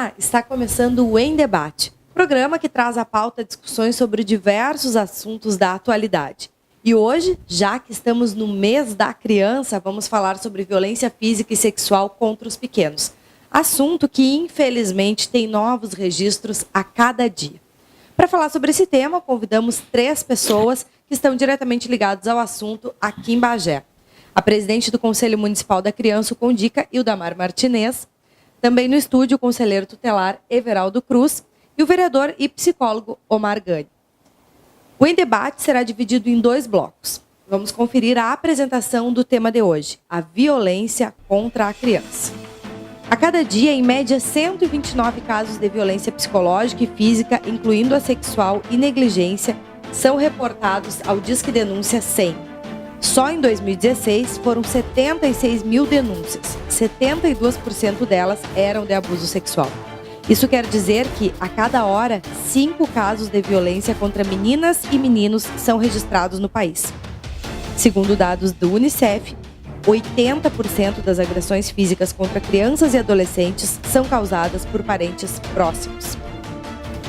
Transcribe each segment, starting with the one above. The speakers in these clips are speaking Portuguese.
Olá, está começando o Em Debate, programa que traz à pauta discussões sobre diversos assuntos da atualidade. E hoje, já que estamos no mês da criança, vamos falar sobre violência física e sexual contra os pequenos. Assunto que, infelizmente, tem novos registros a cada dia. Para falar sobre esse tema, convidamos 3 pessoas que estão diretamente ligadas ao assunto aqui em Bagé. A presidente do Conselho Municipal da Criança, o Condica, Ildamar Martinez. Também no estúdio, o conselheiro tutelar Everaldo Cruz e o vereador e psicólogo Omar Gani. O Em Debate será dividido em 2 blocos. Vamos conferir a apresentação do tema de hoje, a violência contra a criança. A cada dia, em média, 129 casos de violência psicológica e física, incluindo a sexual e negligência, são reportados ao Disque Denúncia 100. Só em 2016 foram 76 mil denúncias, 72% delas eram de abuso sexual. Isso quer dizer que, a cada hora, 5 casos de violência contra meninas e meninos são registrados no país. Segundo dados do Unicef, 80% das agressões físicas contra crianças e adolescentes são causadas por parentes próximos.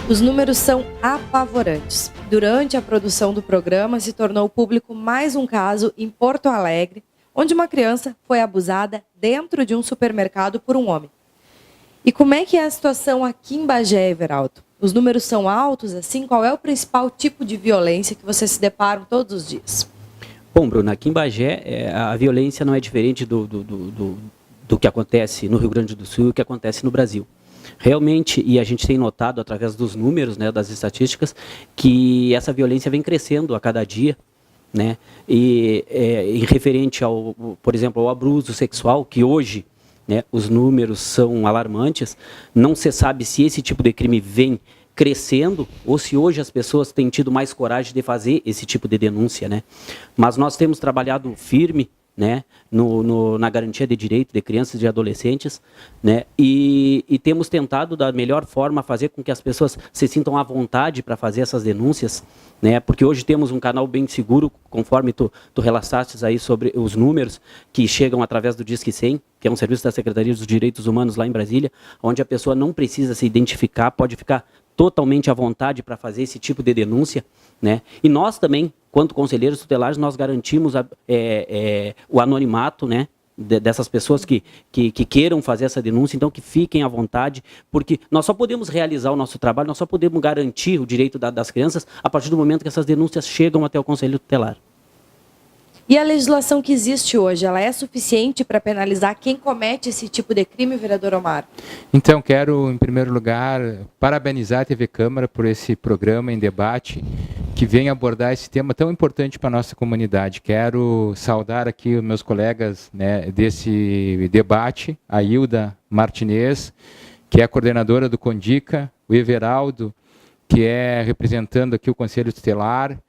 Os números são apavorantes. Durante a produção do programa, se tornou público mais um caso em Porto Alegre, onde uma criança foi abusada dentro de um supermercado por um homem. E como é que é a situação aqui em Bagé, Everaldo? Os números são altos, assim? Qual é o principal tipo de violência que vocês se deparam todos os dias? Bom, Bruna, aqui em Bagé, a violência não é diferente do que acontece no Rio Grande do Sul e o que acontece no Brasil. Realmente, e a gente tem notado através dos números, né, das estatísticas, que essa violência vem crescendo a cada dia, né, e em referente ao, por exemplo, ao abuso sexual, que hoje, né, os números são alarmantes, não se sabe se esse tipo de crime vem crescendo ou se hoje as pessoas têm tido mais coragem de fazer esse tipo de denúncia, né, mas nós temos trabalhado firme, né, na garantia de direito de crianças e de adolescentes, né, e temos tentado da melhor forma fazer com que as pessoas se sintam à vontade para fazer essas denúncias, né, porque hoje temos um canal bem seguro, conforme tu relassaste aí sobre os números que chegam através do Disque 100, que é um serviço da Secretaria dos Direitos Humanos lá em Brasília, onde a pessoa não precisa se identificar, pode ficar totalmente à vontade para fazer esse tipo de denúncia, né? E nós também, quanto conselheiros tutelares, nós garantimos o anonimato, né, dessas pessoas que queiram fazer essa denúncia, então que fiquem à vontade, porque nós só podemos realizar o nosso trabalho, nós só podemos garantir o direito das crianças a partir do momento que essas denúncias chegam até o Conselho Tutelar. E a legislação que existe hoje, ela é suficiente para penalizar quem comete esse tipo de crime, vereador Omar? Então, quero, em primeiro lugar, parabenizar a TV Câmara por esse programa em debate que vem abordar esse tema tão importante para a nossa comunidade. Quero saudar aqui os meus colegas, né, desse debate, a Hilda Martinez, que é a coordenadora do Condica, o Everaldo, que é representando aqui o Conselho Tutelar,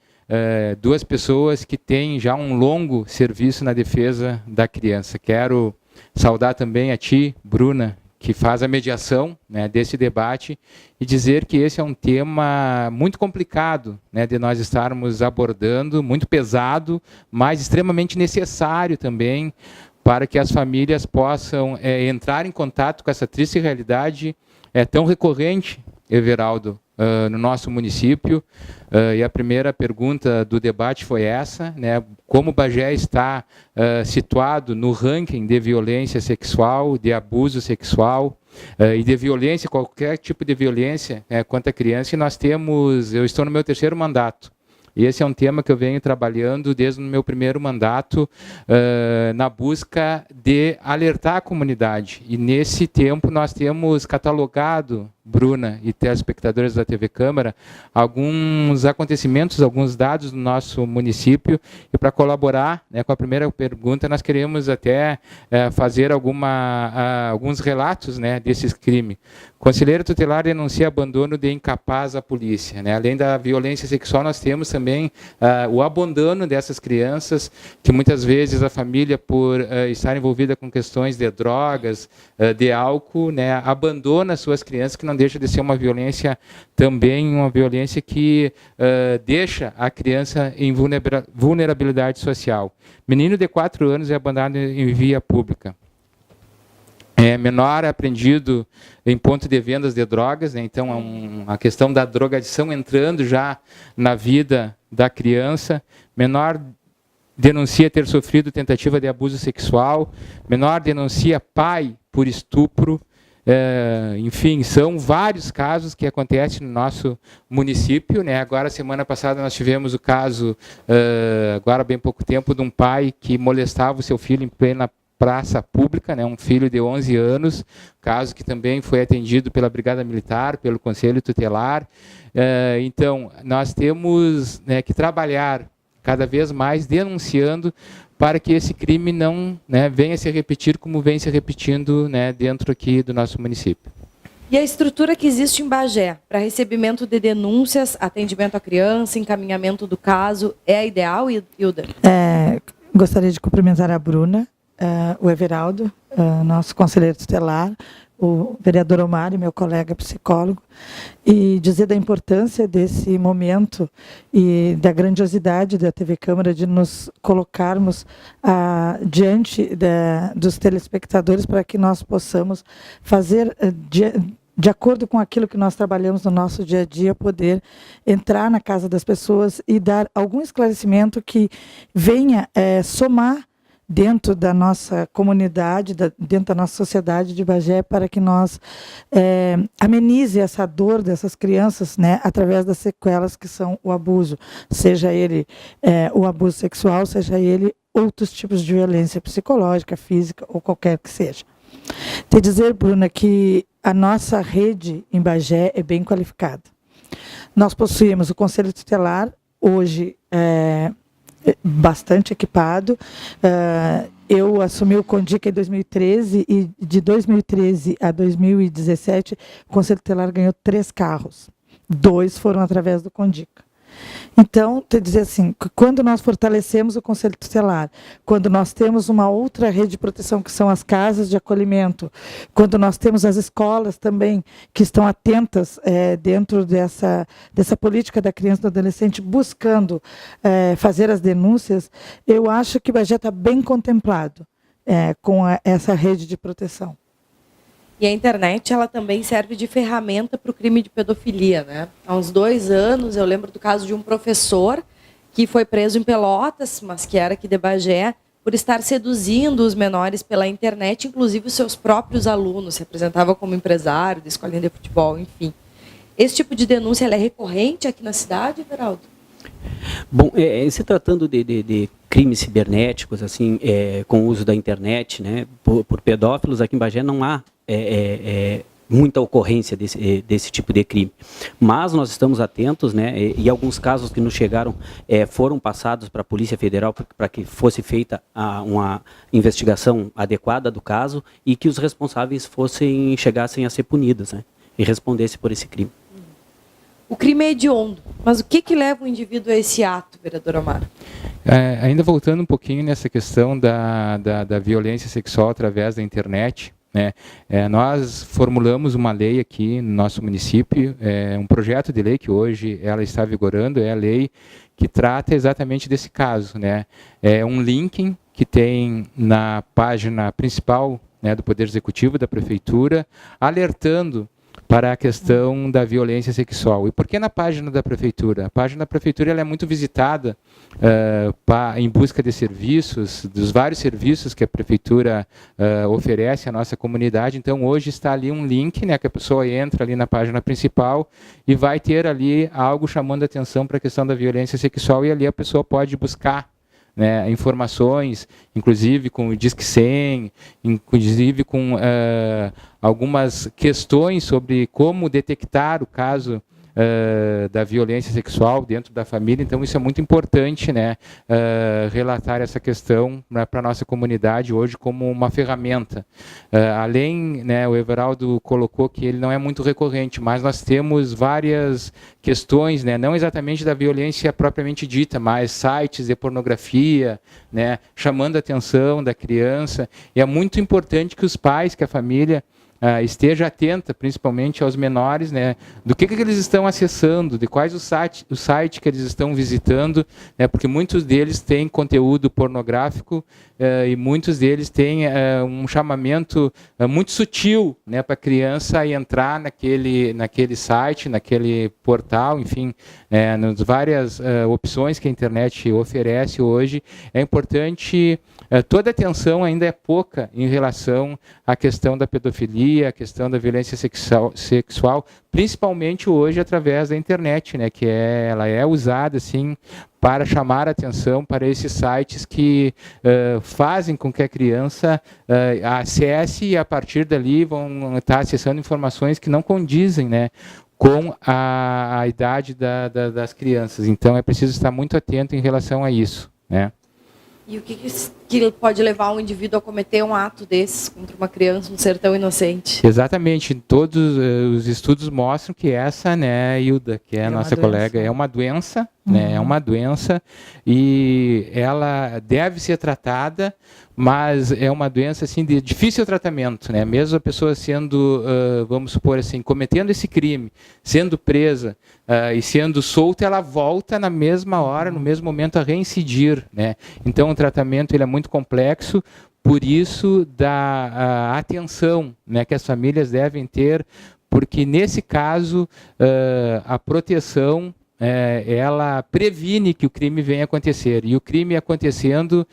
2 pessoas que têm já um longo serviço na defesa da criança. Quero saudar também a ti, Bruna, que faz a mediação, né, desse debate, e dizer que esse é um tema muito complicado, né, de nós estarmos abordando, muito pesado, mas extremamente necessário também para que as famílias possam entrar em contato com essa triste realidade tão recorrente, Everaldo, no nosso município. E a primeira pergunta do debate foi essa, né? Como Bagé está situado no ranking de violência sexual, de abuso sexual e de violência, qualquer tipo de violência contra a criança. E eu estou no meu 3º mandato. E esse é um tema que eu venho trabalhando desde o meu primeiro mandato, na busca de alertar a comunidade. E nesse tempo nós temos catalogado, Bruna e telespectadores da TV Câmara, alguns acontecimentos, alguns dados do nosso município. E para colaborar, né, com a primeira pergunta, nós queremos até fazer alguns relatos, né, desses crimes. Conselheiro tutelar denuncia abandono de incapaz à polícia, né? Além da violência sexual, nós temos também o abandono dessas crianças, que muitas vezes a família, por estar envolvida com questões de drogas, de álcool, né, abandona suas crianças, que não deixa de ser uma violência também, uma violência que deixa a criança em vulnerabilidade social. Menino de 4 anos é abandonado em via pública. menor apreendido em ponto de vendas de drogas, né? Então a questão da drogadição entrando já na vida da criança, menor denuncia ter sofrido tentativa de abuso sexual, menor denuncia pai por estupro, enfim, são vários casos que acontecem no nosso município, né? Agora, semana passada, nós tivemos o caso, agora há bem pouco tempo, de um pai que molestava o seu filho em plena praça pública, né, um filho de 11 anos, caso que também foi atendido pela Brigada Militar, pelo Conselho Tutelar. Então, nós temos, né, que trabalhar cada vez mais denunciando para que esse crime não, né, venha se repetir como vem se repetindo, né, dentro aqui do nosso município. E a estrutura que existe em Bagé para recebimento de denúncias, atendimento à criança, encaminhamento do caso, é a ideal, Hilda? Gostaria de cumprimentar a Bruna, o Everaldo, nosso conselheiro tutelar, o vereador Omar, meu colega psicólogo, e dizer da importância desse momento e da grandiosidade da TV Câmara de nos colocarmos diante dos telespectadores para que nós possamos fazer de acordo com aquilo que nós trabalhamos no nosso dia a dia, poder entrar na casa das pessoas e dar algum esclarecimento que venha somar dentro da nossa comunidade, dentro da nossa sociedade de Bagé, para que nós amenize essa dor dessas crianças, né, através das sequelas que são o abuso, seja ele o abuso sexual, seja ele outros tipos de violência psicológica, física ou qualquer que seja. Te dizer, Bruna, que a nossa rede em Bagé é bem qualificada. Nós possuímos o Conselho Tutelar, hoje bastante equipado. Eu assumi o Condica em 2013 e de 2013 a 2017 o Conselho Tutelar ganhou 3 carros. 2 foram através do Condica. Então, te dizer assim, quando nós fortalecemos o Conselho Tutelar, quando nós temos uma outra rede de proteção, que são as casas de acolhimento, quando nós temos as escolas também, que estão atentas dentro dessa política da criança e do adolescente, buscando fazer as denúncias, eu acho que o Bagé está bem contemplado com essa rede de proteção. E a internet, ela também serve de ferramenta para o crime de pedofilia, né? Há uns 2 anos, eu lembro do caso de um professor que foi preso em Pelotas, mas que era aqui de Bagé, por estar seduzindo os menores pela internet, inclusive os seus próprios alunos, se apresentava como empresário da escolinha de futebol, enfim. Esse tipo de denúncia, ela é recorrente aqui na cidade, Everaldo? Bom, se tratando de crimes cibernéticos, assim, com o uso da internet, né, por pedófilos, aqui em Bagé não há muita ocorrência desse tipo de crime. Mas nós estamos atentos, né, e alguns casos que nos chegaram foram passados para a Polícia Federal para que fosse feita uma investigação adequada do caso e que os responsáveis chegassem a ser punidos, né, e respondessem por esse crime. O crime é hediondo, mas o que leva o indivíduo a esse ato, vereador Omar? Ainda voltando um pouquinho nessa questão da violência sexual através da internet, né? Nós formulamos uma lei aqui no nosso município, um projeto de lei que hoje ela está vigorando, é a lei que trata exatamente desse caso, né? É um link que tem na página principal, né, do Poder Executivo da Prefeitura, alertando para a questão da violência sexual. E por que na página da Prefeitura? A página da Prefeitura ela é muito visitada em busca de serviços, dos vários serviços que a Prefeitura oferece à nossa comunidade. Então, hoje está ali um link, né, que a pessoa entra ali na página principal e vai ter ali algo chamando a atenção para a questão da violência sexual e ali a pessoa pode buscar, né, informações, inclusive com o Disque 100, inclusive com algumas questões sobre como detectar o caso da violência sexual dentro da família. Então, isso é muito importante, né, relatar essa questão para a nossa comunidade hoje como uma ferramenta. Além, né, o Everaldo colocou que ele não é muito recorrente, mas nós temos várias questões, né, não exatamente da violência propriamente dita, mas sites de pornografia, né, chamando a atenção da criança. E é muito importante que os pais, que a família esteja atenta, principalmente aos menores, né, do que eles estão acessando, de quais o site que eles estão visitando, né, porque muitos deles têm conteúdo pornográfico e muitos deles têm um chamamento muito sutil, né, para a criança entrar naquele site, naquele portal, enfim, nas várias opções que a internet oferece hoje. É importante, toda atenção ainda é pouca em relação à questão da pedofilia, a questão da violência sexual, principalmente hoje através da internet, né, que ela é usada assim para chamar a atenção para esses sites que fazem com que a criança acesse e a partir dali vão estar acessando informações que não condizem, né, com a idade das crianças. Então é preciso estar muito atento em relação a isso, né? E o que pode levar um indivíduo a cometer um ato desses contra uma criança, um ser tão inocente? Exatamente. Todos os estudos mostram que essa, né, Hilda, que é a nossa colega, é uma doença, né, é uma doença e ela deve ser tratada, mas é uma doença assim de difícil tratamento, né? Mesmo a pessoa sendo, vamos supor assim, cometendo esse crime, sendo presa e sendo solta, ela volta na mesma hora, no mesmo momento a reincidir, né? Então o tratamento ele é muito complexo, por isso da atenção, né, que as famílias devem ter, porque nesse caso a proteção ela previne que o crime venha acontecer. E o crime acontecendo,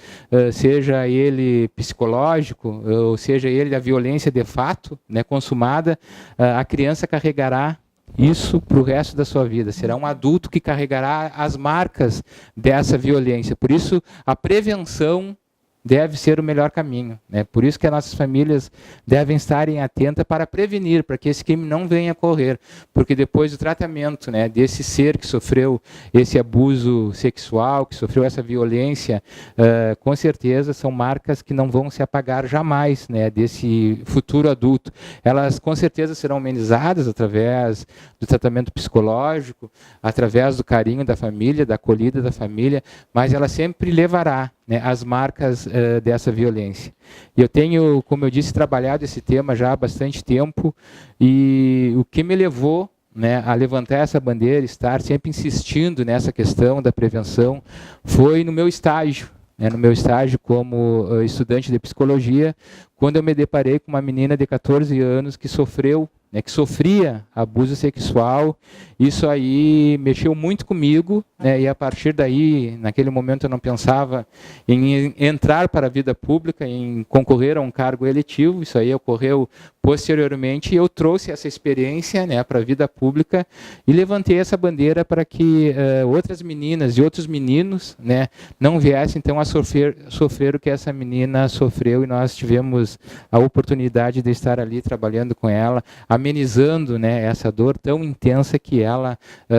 seja ele psicológico, ou seja ele a violência de fato, né, consumada, a criança carregará isso para o resto da sua vida. Será um adulto que carregará as marcas dessa violência. Por isso, a prevenção deve ser o melhor caminho, né? Por isso que as nossas famílias devem estarem atentas para prevenir, para que esse crime não venha a ocorrer, porque depois do tratamento, né, desse ser que sofreu esse abuso sexual, que sofreu essa violência, com certeza são marcas que não vão se apagar jamais, né, desse futuro adulto. Elas com certeza serão amenizadas através do tratamento psicológico, através do carinho da família, da acolhida da família, mas ela sempre levará, né, as marcas dessa violência. E eu tenho, como eu disse, trabalhado esse tema já há bastante tempo, e o que me levou, né, a levantar essa bandeira, estar sempre insistindo nessa questão da prevenção, foi no meu estágio, né, no meu estágio como estudante de psicologia, quando eu me deparei com uma menina de 14 anos que sofreu, né, que sofria abuso sexual. Isso aí mexeu muito comigo, né, e a partir daí, naquele momento eu não pensava em entrar para a vida pública, em concorrer a um cargo eletivo. Isso aí ocorreu posteriormente e eu trouxe essa experiência, né, para a vida pública e levantei essa bandeira para que outras meninas e outros meninos, né, não viessem então a sofrer o que essa menina sofreu, e nós tivemos a oportunidade de estar ali trabalhando com ela, amenizando, né, essa dor tão intensa que ela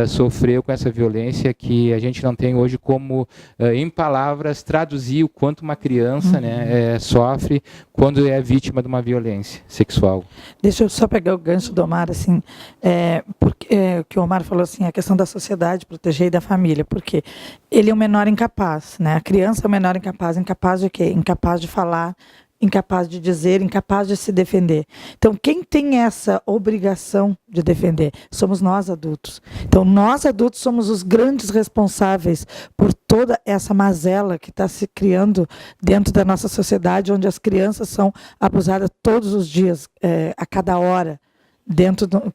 sofreu com essa violência, que a gente não tem hoje como, em palavras, traduzir o quanto uma criança, né, sofre quando é vítima de uma violência sexual. Deixa eu só pegar o gancho do Omar, assim, porque o que o Omar falou, assim, a questão da sociedade proteger e da família, porque ele é um menor incapaz, né? A criança é um menor incapaz. Incapaz de quê? Incapaz de falar, incapaz de dizer, incapaz de se defender. Então, quem tem essa obrigação de defender? Somos nós, adultos. Então, nós, adultos, somos os grandes responsáveis por toda essa mazela que está se criando dentro da nossa sociedade, onde as crianças são abusadas todos os dias, a cada hora,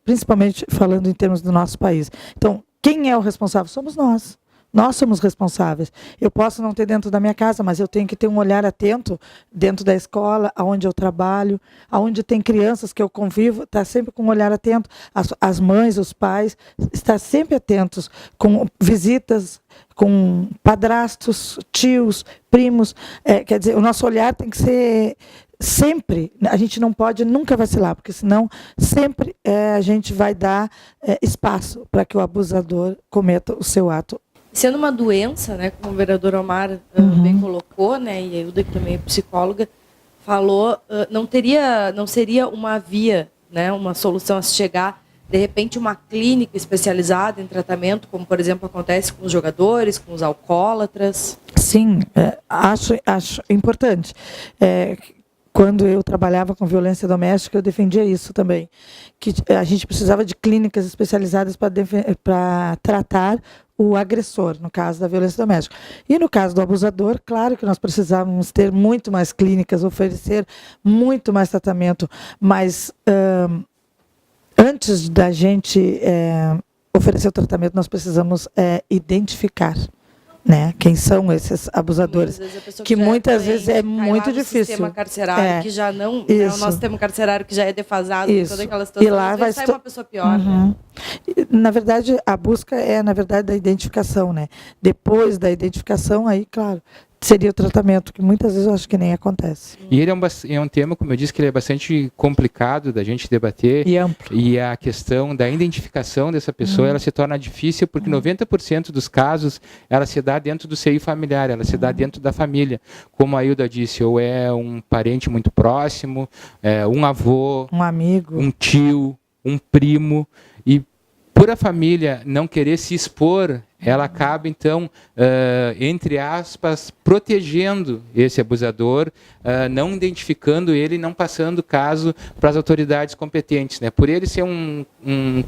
principalmente falando em termos do nosso país. Então, quem é o responsável? Somos nós. Nós somos responsáveis. Eu posso não ter dentro da minha casa, mas eu tenho que ter um olhar atento dentro da escola, aonde eu trabalho, aonde tem crianças que eu convivo, estar sempre com um olhar atento. As mães, os pais, estar sempre atentos com visitas, com padrastos, tios, primos. Quer dizer, o nosso olhar tem que ser sempre. A gente não pode nunca vacilar, porque senão sempre a gente vai dar espaço para que o abusador cometa o seu ato. Sendo uma doença, né, como o vereador Omar bem colocou, né, e a Hilda, que também é psicóloga, falou, não seria uma via, né, uma solução a se chegar, de repente, uma clínica especializada em tratamento, como, por exemplo, acontece com os jogadores, com os alcoólatras? Sim, acho importante. quando eu trabalhava com violência doméstica, eu defendia isso também, que a gente precisava de clínicas especializadas para tratar o agressor, no caso da violência doméstica. E no caso do abusador, claro que nós precisávamos ter muito mais clínicas, oferecer muito mais tratamento, mas antes da gente oferecer o tratamento, nós precisamos identificar, né, quem são esses abusadores, que muitas vezes é muito difícil. Sistema carcerário que já não, né, o nosso sistema carcerário que já é defasado, isso. toda aquela situação, e lá vai sair uma pessoa pior. Uhum. Né? Na verdade, a busca é, na verdade, da identificação, né? Depois da identificação, aí, claro, seria o tratamento, que muitas vezes eu acho que nem acontece. E ele é um tema, como eu disse, que ele é bastante complicado da gente debater. E amplo. E a questão da identificação dessa pessoa, ela se torna difícil, porque 90% dos casos, ela se dá dentro do seio familiar, ela se dá dentro da família. Como a Hilda disse, ou é um parente muito próximo, um avô, um amigo, um tio, um primo, e por a família não querer se expor, ela acaba, então, entre aspas, protegendo esse abusador, não identificando ele e não passando o caso para as autoridades competentes, né? Por ele ser um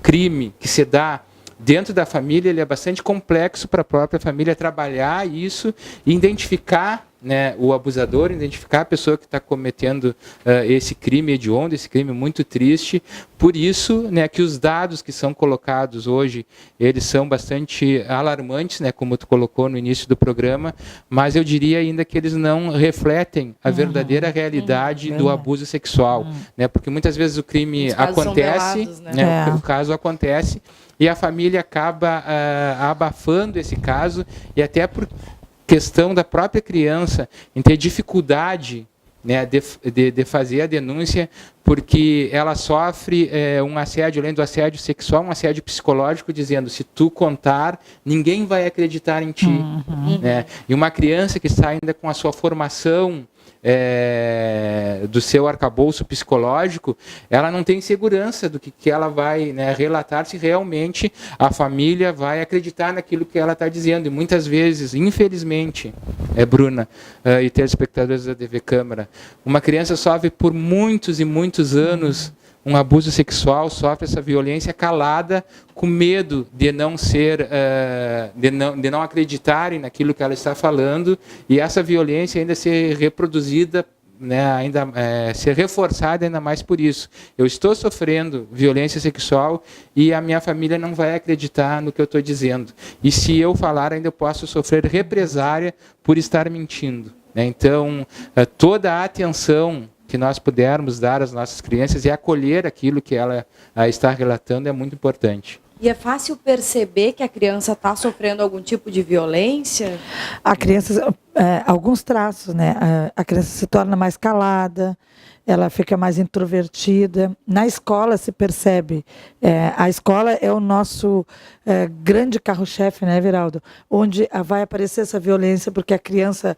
crime que se dá dentro da família, ele é bastante complexo para a própria família trabalhar isso e identificar, né, o abusador, identificar a pessoa que está cometendo esse crime hediondo, esse crime muito triste. Por isso, né, que os dados que são colocados hoje, eles são bastante alarmantes, né, como tu colocou no início do programa, mas eu diria ainda que eles não refletem a verdadeira realidade do abuso sexual, né, porque muitas vezes o crime acontece, velados, né, o caso acontece, e a família acaba abafando esse caso, e até por questão da própria criança em ter dificuldade, né, de fazer a denúncia, porque ela sofre um assédio, além do assédio sexual, um assédio psicológico, dizendo, se tu contar, ninguém vai acreditar em ti. Né? E uma criança que está ainda com a sua formação do seu arcabouço psicológico, ela não tem segurança do que ela vai, né, relatar, se realmente a família vai acreditar naquilo que ela está dizendo. E muitas vezes, infelizmente, Bruna e telespectadores da TV Câmara, uma criança sofre por muitos e muitos anos um abuso sexual, sofre essa violência calada, com medo de não ser, de não acreditarem naquilo que ela está falando, e essa violência ainda ser reproduzida, né, ainda ser reforçada ainda mais por isso. Eu estou sofrendo violência sexual e a minha família não vai acreditar no que eu estou dizendo. E se eu falar, ainda eu posso sofrer represária por estar mentindo. Né? Então, toda a atenção que nós pudermos dar às nossas crianças e acolher aquilo que ela está relatando é muito importante. E é fácil perceber que a criança está sofrendo algum tipo de violência? A criança, alguns traços, né? A criança se torna mais calada, ela fica mais introvertida. Na escola se percebe, a escola é o nosso grande carro-chefe, né, Everaldo? Onde vai aparecer essa violência, porque a criança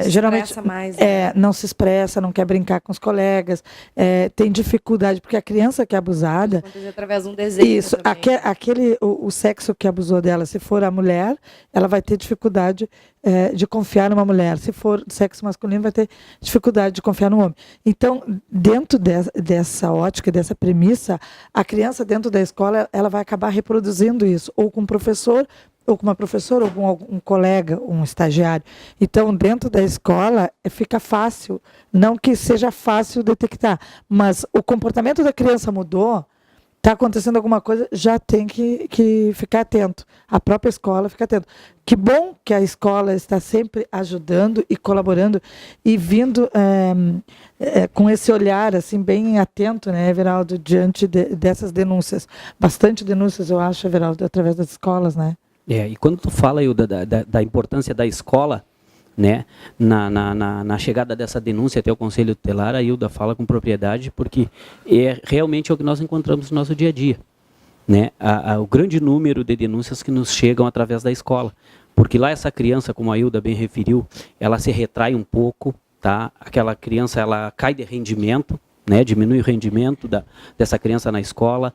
geralmente mais, né? Não se expressa, não quer brincar com os colegas, tem dificuldade, porque a criança que é abusada... Pode acontecer através de um desejo. Isso, o sexo que abusou dela, se for a mulher, ela vai ter dificuldade de confiar numa mulher. Se for sexo masculino, vai ter dificuldade de confiar no homem. Então, dentro dessa ótica, dessa premissa, a criança dentro da escola, ela vai acabar reproduzindo isso, ou com um professor, ou com uma professora, ou com um colega, um estagiário. Então, dentro da escola, fica fácil, não que seja fácil detectar, mas o comportamento da criança mudou, está acontecendo alguma coisa, já tem que ficar atento. A própria escola fica atento. Que bom que a escola está sempre ajudando e colaborando e vindo com esse olhar assim bem atento, né, Everaldo, diante dessas denúncias. Bastante denúncias, eu acho, Everaldo, através das escolas, né? E quando tu fala, Hilda, da importância da escola, né, na chegada dessa denúncia até o Conselho Tutelar, a Hilda fala com propriedade, porque realmente é o que nós encontramos no nosso dia a dia. Né? O grande número de denúncias que nos chegam através da escola. Porque lá essa criança, como a Hilda bem referiu, ela se retrai um pouco, tá? Aquela criança ela cai de rendimento, né? Diminui o rendimento dessa criança na escola,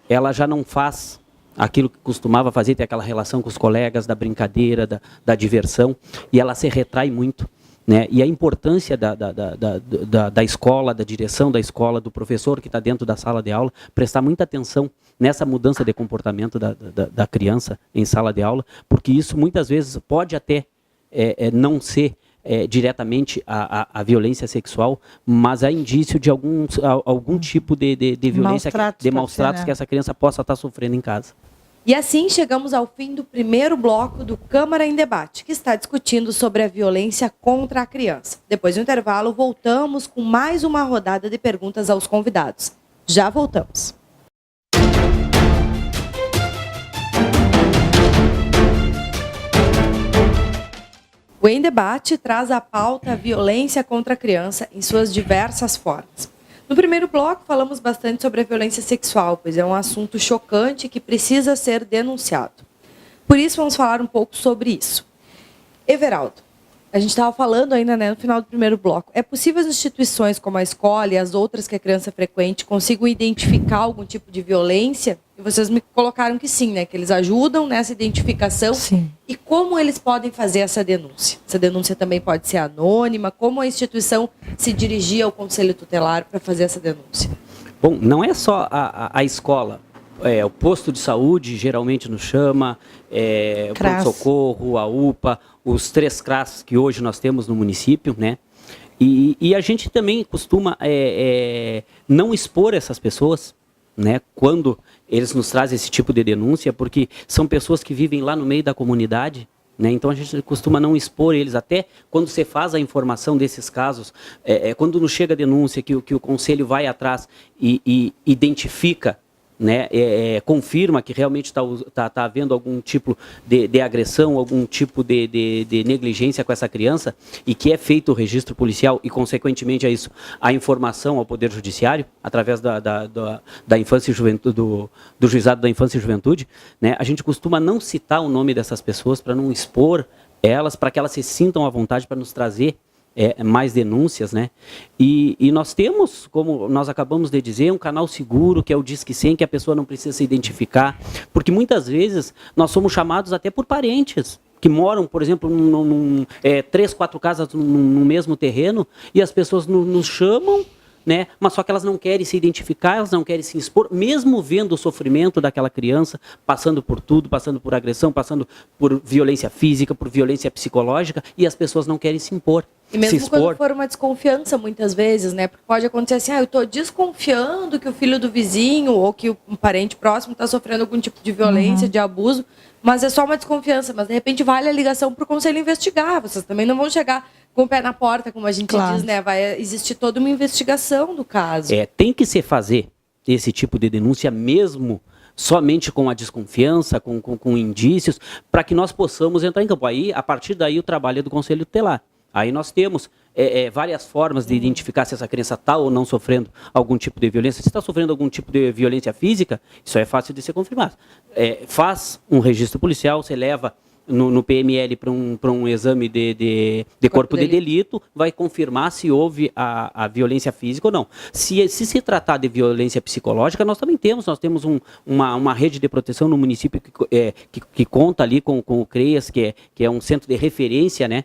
ela já não faz aquilo que costumava fazer, ter aquela relação com os colegas, da brincadeira, da diversão, e ela se retrai muito. né? E a importância da escola, da direção da escola, do professor que está dentro da sala de aula, prestar muita atenção nessa mudança de comportamento da criança em sala de aula, porque isso muitas vezes pode até não ser diretamente a violência sexual, mas há indício de algum tipo de violência, de maus tratos que essa criança possa estar sofrendo em casa. E assim chegamos ao fim do primeiro bloco do Câmara em Debate, que está discutindo sobre a violência contra a criança. Depois do intervalo, voltamos com mais uma rodada de perguntas aos convidados. Já voltamos. O Em Debate traz à pauta a violência contra a criança em suas diversas formas. No primeiro bloco, falamos bastante sobre a violência sexual, pois é um assunto chocante que precisa ser denunciado. Por isso, vamos falar um pouco sobre isso. Everaldo, a gente estava falando ainda, né, no final do primeiro bloco, é possível as instituições como a escola e as outras que a criança frequente consigam identificar algum tipo de violência? E vocês me colocaram que sim, né, que eles ajudam nessa identificação. Sim. E como eles podem fazer essa denúncia? Essa denúncia também pode ser anônima? Como a instituição se dirigir ao Conselho Tutelar para fazer essa denúncia? Bom, não é só a escola. O posto de saúde geralmente nos chama, o pronto-socorro, a UPA, os 3 CRAS que hoje nós temos no município, né? E a gente também costuma não expor essas pessoas, né, quando eles nos trazem esse tipo de denúncia, porque são pessoas que vivem lá no meio da comunidade, né, então a gente costuma não expor eles, até quando você faz a informação desses casos, quando nos chega a denúncia que o conselho vai atrás e identifica, né, confirma que realmente está havendo algum tipo de agressão, algum tipo de negligência com essa criança, e que é feito o registro policial e, consequentemente a isso, a informação ao Poder Judiciário, através da infância e juventude, do Juizado da Infância e Juventude, né, a gente costuma não citar o nome dessas pessoas para não expor elas, para que elas se sintam à vontade para nos trazer mais denúncias, né? E nós temos, como nós acabamos de dizer, um canal seguro, que é o Disque 100, que a pessoa não precisa se identificar, porque muitas vezes nós somos chamados até por parentes que moram, por exemplo, 3, 4 casas no mesmo terreno, e as pessoas nos chamam, né? Mas só que elas não querem se identificar, elas não querem se expor, mesmo vendo o sofrimento daquela criança, passando por tudo, passando por agressão, passando por violência física, por violência psicológica, e as pessoas não querem se impor. E mesmo quando for uma desconfiança, muitas vezes, né? Porque pode acontecer assim, eu estou desconfiando que o filho do vizinho ou que um parente próximo está sofrendo algum tipo de violência, de abuso, mas é só uma desconfiança. Mas, de repente, vale a ligação para o conselho investigar. Vocês também não vão chegar com o pé na porta, como a gente diz, né? Vai existir toda uma investigação do caso. Tem que se fazer esse tipo de denúncia mesmo somente com a desconfiança, com indícios, para que nós possamos entrar em campo. Aí, a partir daí, o trabalho é do Conselho Tutelar. Aí nós temos várias formas de identificar se essa criança está ou não sofrendo algum tipo de violência. Se está sofrendo algum tipo de violência física, isso é fácil de ser confirmado. Faz um registro policial, você leva no PML para um exame de corpo de delito, vai confirmar se houve a violência física ou não. Se tratar de violência psicológica, nós também temos. Nós temos uma rede de proteção no município que conta ali com o CREAS, que é um centro de referência, né?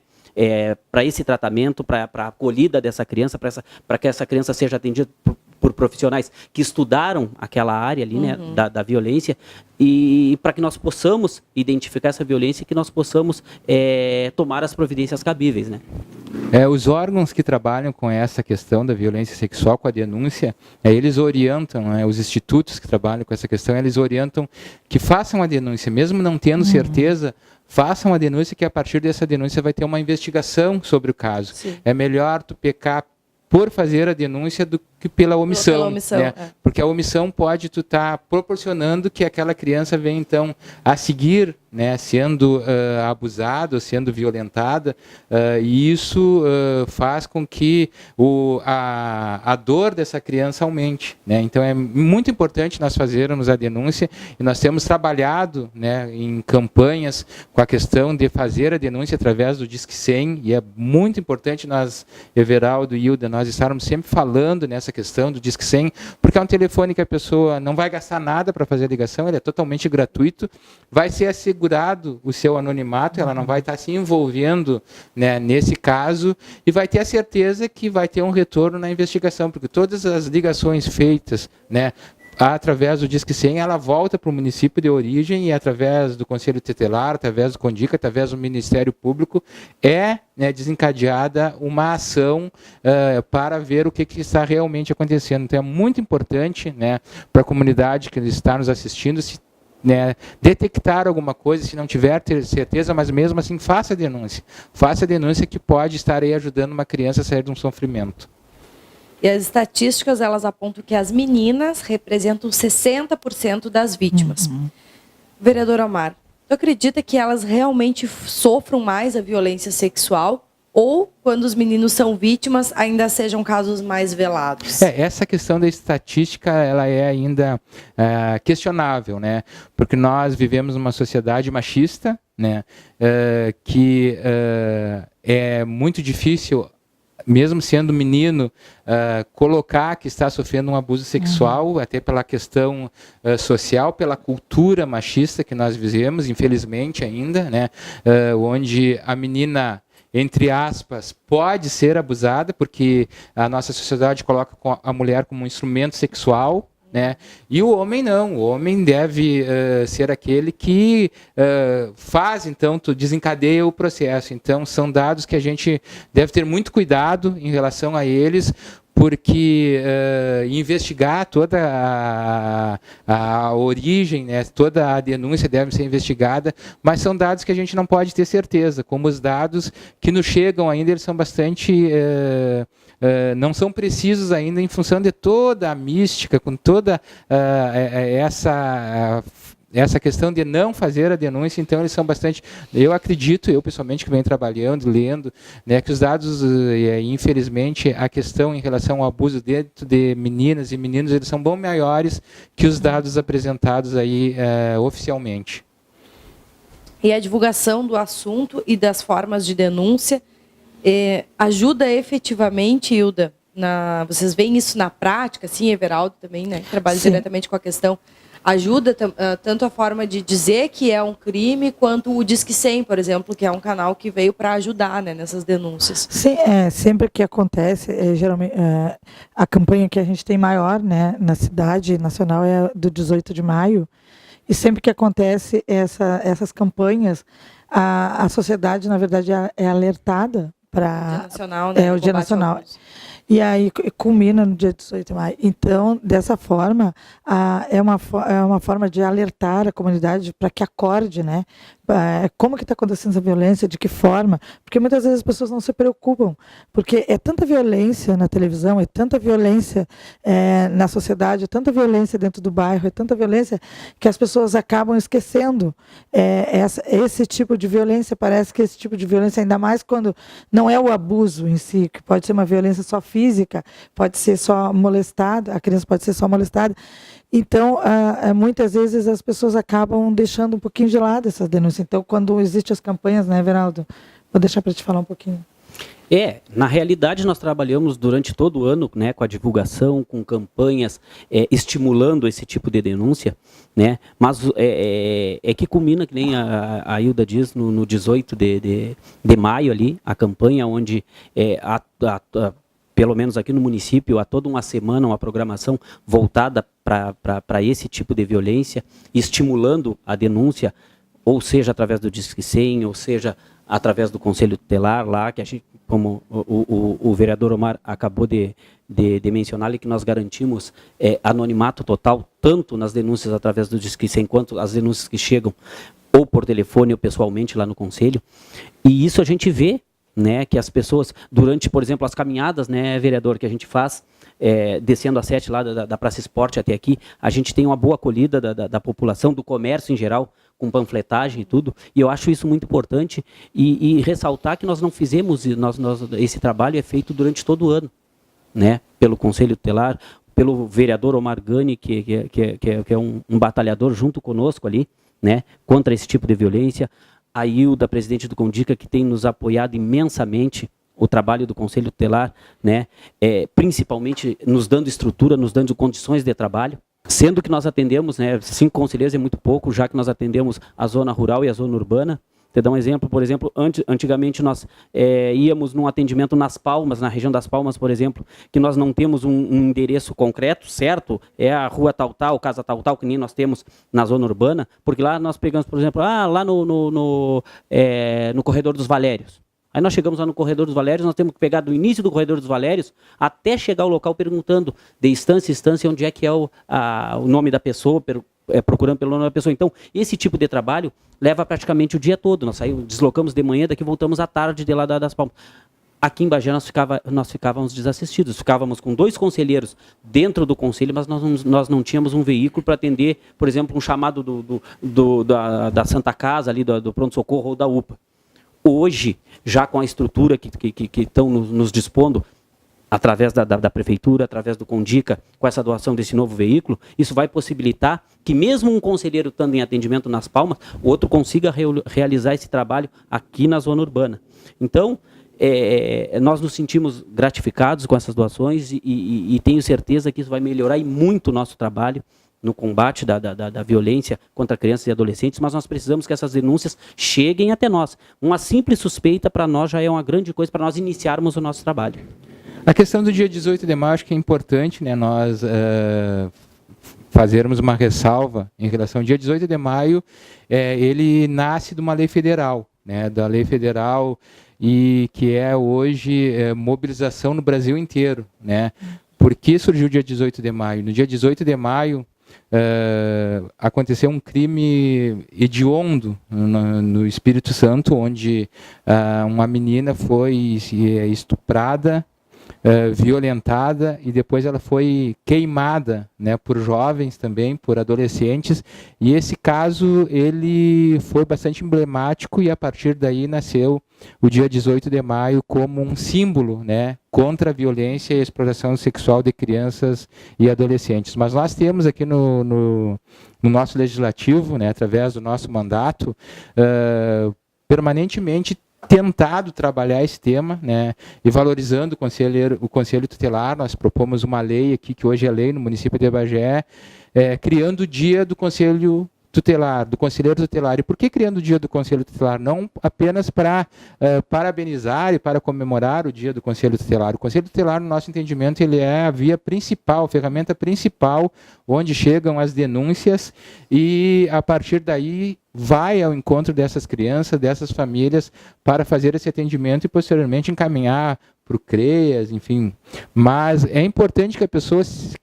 Para esse tratamento, para a acolhida dessa criança, para que essa criança seja atendida por profissionais que estudaram aquela área ali, né, da violência, e para que nós possamos identificar essa violência e que nós possamos tomar as providências cabíveis, né? Os órgãos que trabalham com essa questão da violência sexual, com a denúncia, eles orientam, os institutos que trabalham com essa questão, eles orientam que façam a denúncia, mesmo não tendo certeza, façam a denúncia, que a partir dessa denúncia vai ter uma investigação sobre o caso. Sim. É melhor tu pecar por fazer a denúncia do que pela omissão, né? Porque a omissão pode tu estar proporcionando que aquela criança venha então a seguir, né, sendo abusada, sendo violentada, e isso faz com que a dor dessa criança aumente, né? Então é muito importante nós fazermos a denúncia, e nós temos trabalhado, né, em campanhas com a questão de fazer a denúncia através do Disque 100, e é muito importante nós, Everaldo e Hilda, nós estarmos sempre falando nessa essa questão do Disque 100, porque é um telefone que a pessoa não vai gastar nada para fazer a ligação, ele é totalmente gratuito, vai ser assegurado o seu anonimato, ela não vai estar se envolvendo, né, nesse caso, e vai ter a certeza que vai ter um retorno na investigação, porque todas as ligações feitas, né, através do Disque 100, ela volta para o município de origem e através do Conselho Tutelar, através do CONDICA, através do Ministério Público, né, desencadeada uma ação para ver o que está realmente acontecendo. Então é muito importante, né, para a comunidade que está nos assistindo, né, detectar alguma coisa, se não tiver certeza, mas mesmo assim faça a denúncia. Faça a denúncia que pode estar aí ajudando uma criança a sair de um sofrimento. E as estatísticas, elas apontam que as meninas representam 60% das vítimas. Vereador Omar, tu acredita que elas realmente sofram mais a violência sexual ou, quando os meninos são vítimas, ainda sejam casos mais velados? Essa questão da estatística, ela é ainda questionável, né? Porque nós vivemos numa sociedade machista, né? Que é muito difícil, mesmo sendo menino, colocar que está sofrendo um abuso sexual, até pela questão social, pela cultura machista que nós vivemos, infelizmente ainda, né? Onde a menina, entre aspas, pode ser abusada, porque a nossa sociedade coloca a mulher como um instrumento sexual, né? E o homem não, o homem deve ser aquele que faz, então, desencadeia o processo. Então, são dados que a gente deve ter muito cuidado em relação a eles, porque investigar toda a origem, né, toda a denúncia deve ser investigada, mas são dados que a gente não pode ter certeza, como os dados que nos chegam ainda, eles são bastante... não são precisos ainda em função de toda a mística, com toda essa questão de não fazer a denúncia. Então eles são bastante, eu acredito, eu pessoalmente que venho trabalhando, lendo, né, que os dados, infelizmente, a questão em relação ao abuso dentro de meninas e meninos, eles são bem maiores que os dados apresentados aí oficialmente. E a divulgação do assunto e das formas de denúncia ajuda efetivamente, Hilda? Vocês veem isso na prática, sim, Everaldo também, né? Trabalha diretamente com a questão. Ajuda tanto a forma de dizer que é um crime, quanto o Disque 100, por exemplo, que é um canal que veio para ajudar, né, nessas denúncias. Sim, sempre que acontece, geralmente, a campanha que a gente tem maior, né, na cidade nacional é do 18 de maio, e sempre que acontece essas campanhas, a sociedade, na verdade, é alertada para... Dia Nacional, né? O Dia Nacional. E aí culmina no dia 18 de maio. Então, dessa forma, é uma forma de alertar a comunidade para que acorde, né? Como que está acontecendo essa violência, de que forma? Porque muitas vezes as pessoas não se preocupam, porque é tanta violência na televisão, é tanta violência na sociedade, é tanta violência dentro do bairro, é tanta violência que as pessoas acabam esquecendo esse tipo de violência. Parece que esse tipo de violência, ainda mais quando não é o abuso em si, que pode ser uma violência só física, pode ser só molestada, a criança pode ser só molestada. Então, muitas vezes as pessoas acabam deixando um pouquinho de lado essas denúncias. Então, quando existem as campanhas, né, Everaldo? Vou deixar para te falar um pouquinho. Na realidade, nós trabalhamos durante todo o ano, né, com a divulgação, com campanhas, estimulando esse tipo de denúncia, né, mas que culmina, que nem a Hilda diz, no 18 de maio ali, a campanha onde pelo menos aqui no município, há toda uma semana, uma programação voltada para esse tipo de violência, estimulando a denúncia, ou seja, através do Disque 100, ou seja, através do Conselho Tutelar lá, que a gente, como o vereador Omar acabou de mencionar, que nós garantimos anonimato total, tanto nas denúncias através do Disque 100, quanto as denúncias que chegam ou por telefone ou pessoalmente lá no Conselho. E isso a gente vê, né, que as pessoas, durante, por exemplo, as caminhadas, né, vereador, que a gente faz, descendo a 7 lá da Praça Esporte até aqui, a gente tem uma boa acolhida da população, do comércio em geral, com panfletagem e tudo, e eu acho isso muito importante, e ressaltar que nós não fizemos, esse trabalho é feito durante todo o ano, né, pelo Conselho Tutelar, pelo vereador Omar Gani, que é um batalhador junto conosco ali, né, contra esse tipo de violência, a Hilda, presidente do CONDICA, que tem nos apoiado imensamente, o trabalho do Conselho Tutelar, né, principalmente nos dando estrutura, nos dando condições de trabalho, sendo que nós atendemos, né, 5 conselheiros é muito pouco, já que nós atendemos a zona rural e a zona urbana. Te dar um exemplo, por exemplo, antigamente nós íamos num atendimento nas Palmas, na região das Palmas, por exemplo, que nós não temos um endereço concreto, certo? É a rua tal, casa tal, que nem nós temos na zona urbana, porque lá nós pegamos, por exemplo, lá no Corredor dos Valérios. Aí nós chegamos lá no Corredor dos Valérios, nós temos que pegar do início do Corredor dos Valérios até chegar ao local perguntando de instância em instância onde é que é o nome da pessoa, procurando pelo nome da pessoa. Então, esse tipo de trabalho leva praticamente o dia todo. Nós deslocamos de manhã, daqui voltamos à tarde de lá das Palmas. Aqui em Bagé nós ficávamos desassistidos, ficávamos com 2 conselheiros dentro do conselho, mas nós não tínhamos um veículo para atender, por exemplo, um chamado da Santa Casa, ali do pronto-socorro ou da UPA. Hoje, já com a estrutura que estão nos dispondo, através da prefeitura, através do Condica, com essa doação desse novo veículo, isso vai possibilitar que mesmo um conselheiro estando em atendimento nas Palmas, o outro consiga realizar esse trabalho aqui na zona urbana. Então, nós nos sentimos gratificados com essas doações e tenho certeza que isso vai melhorar muito o nosso trabalho no combate da violência contra crianças e adolescentes, mas nós precisamos que essas denúncias cheguem até nós. Uma simples suspeita para nós já é uma grande coisa para nós iniciarmos o nosso trabalho. A questão do dia 18 de maio, acho que é importante, né, nós fazermos uma ressalva em relação ao dia 18 de maio. Ele nasce de uma lei federal, né, da lei federal, e que é hoje mobilização no Brasil inteiro, né? Por que surgiu o dia 18 de maio? No dia 18 de maio, aconteceu um crime hediondo no Espírito Santo, onde uma menina foi estuprada, violentada, e depois ela foi queimada, né, por jovens também, por adolescentes, e esse caso ele foi bastante emblemático, e a partir daí nasceu o dia 18 de maio como um símbolo, né, contra a violência e a exploração sexual de crianças e adolescentes. Mas nós temos aqui no nosso legislativo, né, através do nosso mandato, permanentemente tentado trabalhar esse tema, né, e valorizando o Conselho Tutelar. Nós propomos uma lei aqui, que hoje é lei no município de Bagé, criando o dia do Conselho Tutelar, do Conselheiro Tutelar. E por que criando o dia do Conselho Tutelar? Não apenas para parabenizar e para comemorar o dia do Conselho Tutelar. O Conselho Tutelar, no nosso entendimento, ele é a via principal, a ferramenta principal, onde chegam as denúncias, e a partir daí vai ao encontro dessas crianças, dessas famílias, para fazer esse atendimento e posteriormente encaminhar para o CREAS, enfim. Mas é importante que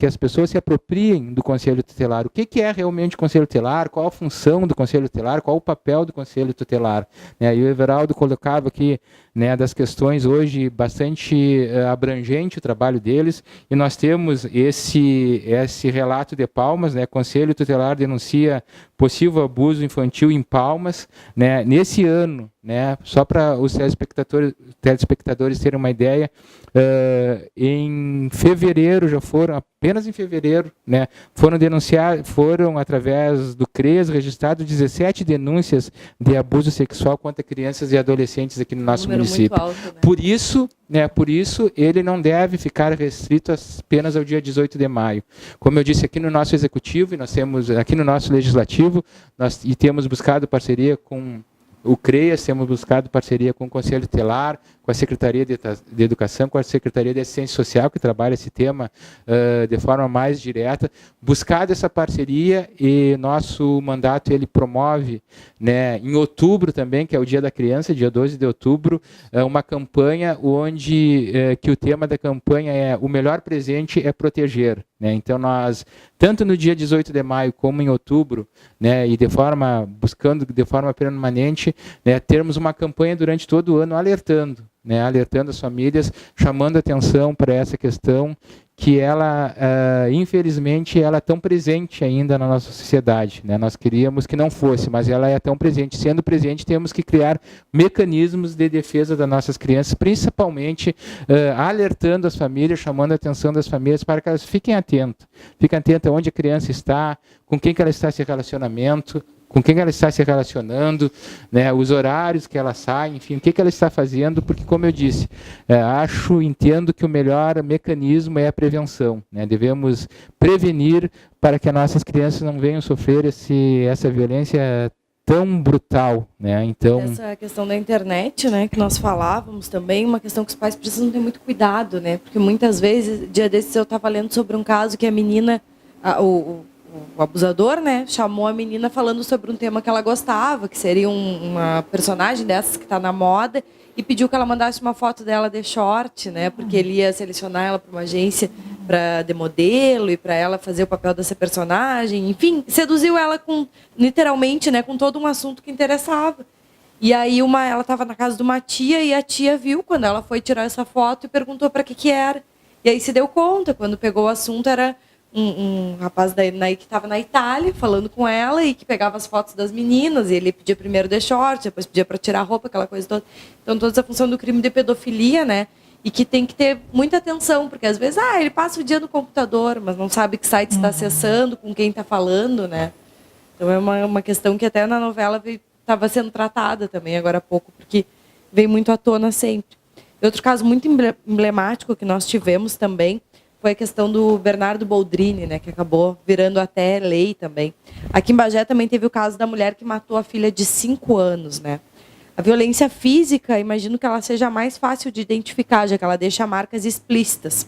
as pessoas se apropriem do Conselho Tutelar. O que é realmente o Conselho Tutelar? Qual a função do Conselho Tutelar? Qual o papel do Conselho Tutelar? E o Everaldo colocava aqui, né, das questões hoje bastante abrangente o trabalho deles, e nós temos esse relato de Palmas, né, Conselho Tutelar denuncia possível abuso infantil em Palmas, né, nesse ano, né, só para os telespectadores terem uma ideia, em fevereiro, apenas em fevereiro, né, foram através do CREAS registrados 17 denúncias de abuso sexual contra crianças e adolescentes aqui no nosso município. Muito alto, né? Por isso, ele não deve ficar restrito apenas ao dia 18 de maio. Como eu disse, aqui no nosso executivo, e nós temos aqui no nosso legislativo, e temos buscado parceria com o CREAS, temos buscado parceria com o Conselho Tutelar, com a Secretaria de Educação, com a Secretaria de Assistência Social, que trabalha esse tema de forma mais direta, buscado essa parceria, e nosso mandato ele promove, né, em outubro também, que é o Dia da Criança, dia 12 de outubro, uma campanha onde que o tema da campanha é o melhor presente é proteger. Né? Então nós, tanto no dia 18 de maio como em outubro, né, e buscando de forma permanente, né, termos uma campanha durante todo o ano alertando as famílias, chamando atenção para essa questão que ela, infelizmente, ela é tão presente ainda na nossa sociedade. Né? Nós queríamos que não fosse, mas ela é tão presente. Sendo presente, temos que criar mecanismos de defesa das nossas crianças, principalmente alertando as famílias, chamando a atenção das famílias para que elas fiquem atentas. Fiquem atentas onde a criança está, com quem que ela está se relacionamento, com quem ela está se relacionando, né, os horários que ela sai, enfim, o que ela está fazendo, porque, como eu disse, entendo que o melhor mecanismo é a prevenção, né? Devemos prevenir para que as nossas crianças não venham sofrer essa violência tão brutal, né? Então, essa questão da internet, né, que nós falávamos também, uma questão que os pais precisam ter muito cuidado, né? Porque muitas vezes, dia desses eu estava lendo sobre um caso que a menina, o abusador, né, chamou a menina falando sobre um tema que ela gostava, que seria uma personagem dessas que está na moda, e pediu que ela mandasse uma foto dela de short, né, porque ele ia selecionar ela para uma agência de modelo e para ela fazer o papel dessa personagem, enfim, seduziu ela literalmente, né, com todo um assunto que interessava. E aí ela estava na casa de uma tia e a tia viu quando ela foi tirar essa foto e perguntou para que era. E aí se deu conta, quando pegou o assunto, era um rapaz que estava na Itália falando com ela e que pegava as fotos das meninas, e ele pedia primeiro de short, depois pedia para tirar a roupa, aquela coisa toda. Então toda essa função do crime de pedofilia, né? E que tem que ter muita atenção, porque às vezes ele passa o dia no computador, mas não sabe que site está acessando, com quem está falando, né? Então é uma questão que até na novela estava sendo tratada também agora há pouco, porque vem muito à tona sempre. E outro caso muito emblemático que nós tivemos também foi a questão do Bernardo Boldrini, né, que acabou virando até lei também. Aqui em Bagé também teve o caso da mulher que matou a filha de 5 anos, né? A violência física, imagino que ela seja mais fácil de identificar, já que ela deixa marcas explícitas.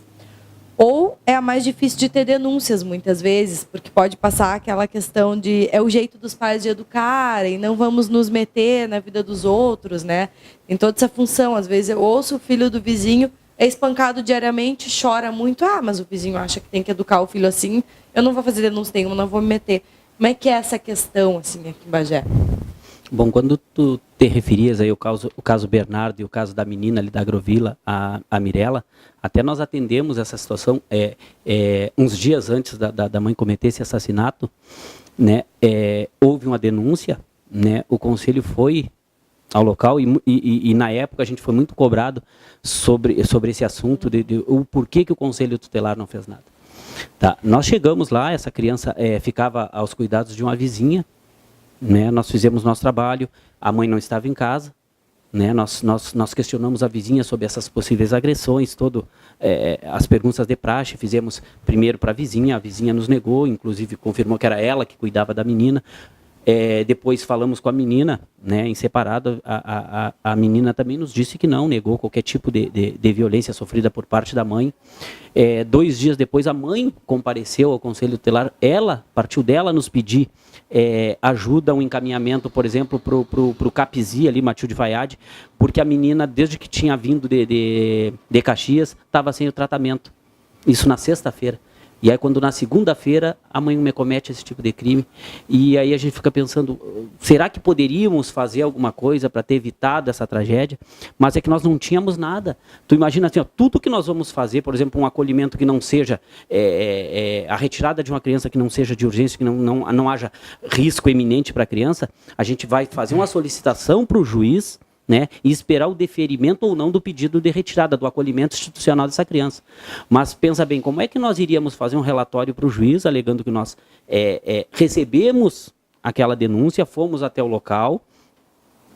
Ou é a mais difícil de ter denúncias, muitas vezes, porque pode passar aquela questão de é o jeito dos pais de educarem, não vamos nos meter na vida dos outros, né? Tem toda essa função. Às vezes eu ouço o filho do vizinho, é espancado diariamente, chora muito. Mas o vizinho acha que tem que educar o filho assim, eu não vou fazer denúncia nenhuma, não vou me meter. Como é que é essa questão assim, aqui em Bagé? Bom, quando tu te referias aí o caso Bernardo e o caso da menina ali da Agrovila, a Mirella, até nós atendemos essa situação uns dias antes da mãe cometer esse assassinato, né? Houve uma denúncia, né? O conselho foi ao local e na época a gente foi muito cobrado sobre esse assunto o porquê que o conselho tutelar não fez nada. Tá, nós chegamos lá, essa criança ficava aos cuidados de uma vizinha, né? Nós fizemos nosso trabalho, a mãe não estava em casa, né? Nós questionamos a vizinha sobre essas possíveis agressões, as perguntas de praxe, fizemos primeiro para a vizinha nos negou, inclusive confirmou que era ela que cuidava da menina. Depois falamos com a menina, né, em separado, a menina também nos disse que não, negou qualquer tipo de violência sofrida por parte da mãe. 2 dias depois a mãe compareceu ao conselho tutelar, partiu dela nos pedir ajuda, um encaminhamento, por exemplo, para o CAPSI ali, Matilde Fayad, porque a menina, desde que tinha vindo de Caxias, estava sem o tratamento. Isso na sexta-feira. E aí, quando na segunda-feira, a mãe me comete esse tipo de crime, e aí a gente fica pensando, será que poderíamos fazer alguma coisa para ter evitado essa tragédia? Mas é que nós não tínhamos nada. Tu imagina assim, tudo que nós vamos fazer, por exemplo, um acolhimento que não seja, a retirada de uma criança que não seja de urgência, que não haja risco eminente para a criança, a gente vai fazer uma solicitação para o juiz, né, e esperar o deferimento ou não do pedido de retirada, do acolhimento institucional dessa criança. Mas pensa bem, como é que nós iríamos fazer um relatório para o juiz, alegando que nós recebemos aquela denúncia, fomos até o local,